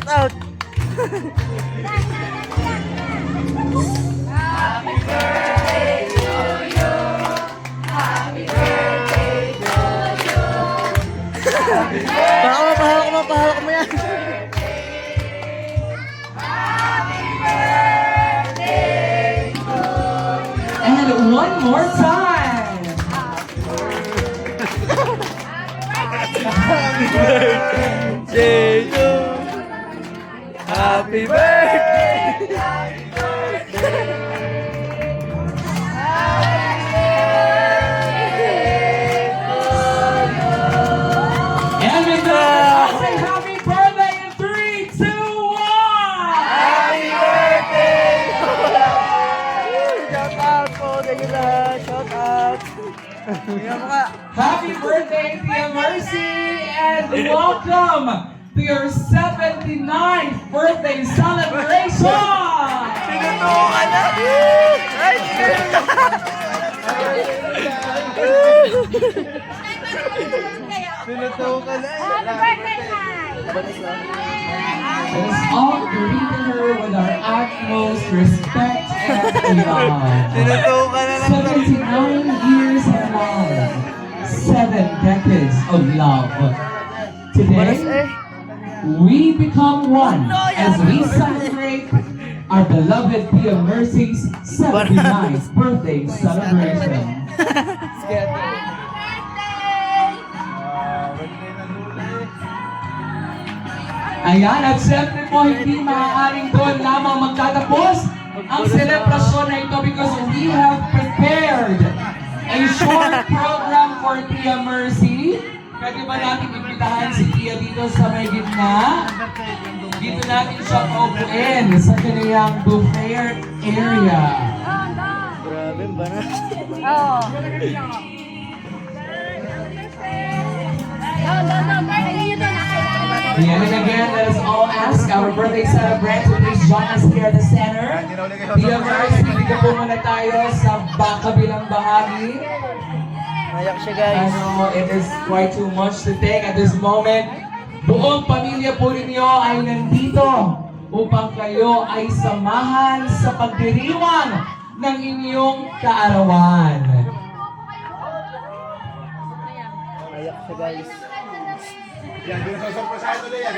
shout out. Pahawak mo yan. And one more time. Happy birthday to you. Happy birthday. And with that, say happy birthday in 3, 2, 1. Happy birthday! Shout out po sa inyo lahat. Shout out. Tingnan mo ka. Happy birthday, Tia Mercy, and welcome to your 79th birthday celebration! Sinutuko ka na. Ay, sinutuko ka na. Let us all greet her with our utmost respect and love. Sinutuko ka na lang. 79 years of love, 7 decades of love. Balas Today, eh. we become one as we celebrate our beloved Tia Mercy's 79th birthday celebration. Ayan, at syempre po, hindi maaaring doon lamang magtatapos ang selebrasyon na ito because we have prepared a short program for Tia Mercy. Pwede ba natin imbitahan si Tia dito sa may gitna? Dito natin siya paupuin sa kanyang buffet area. Grabe, banat. Ayan, and again, let us all ask our birthday celebrant to please join us here at the center. Tia Mercy, dito po muna tayo sa kabilang bahagi. Nayak siya, guys. It is quite too much to take at this moment. Buong pamilya po ninyo ay nandito upang kayo ay samahan sa pagdiriwang ng inyong kaarawan. Nayak siya, guys. Yan, di na sa surprise ito na yan.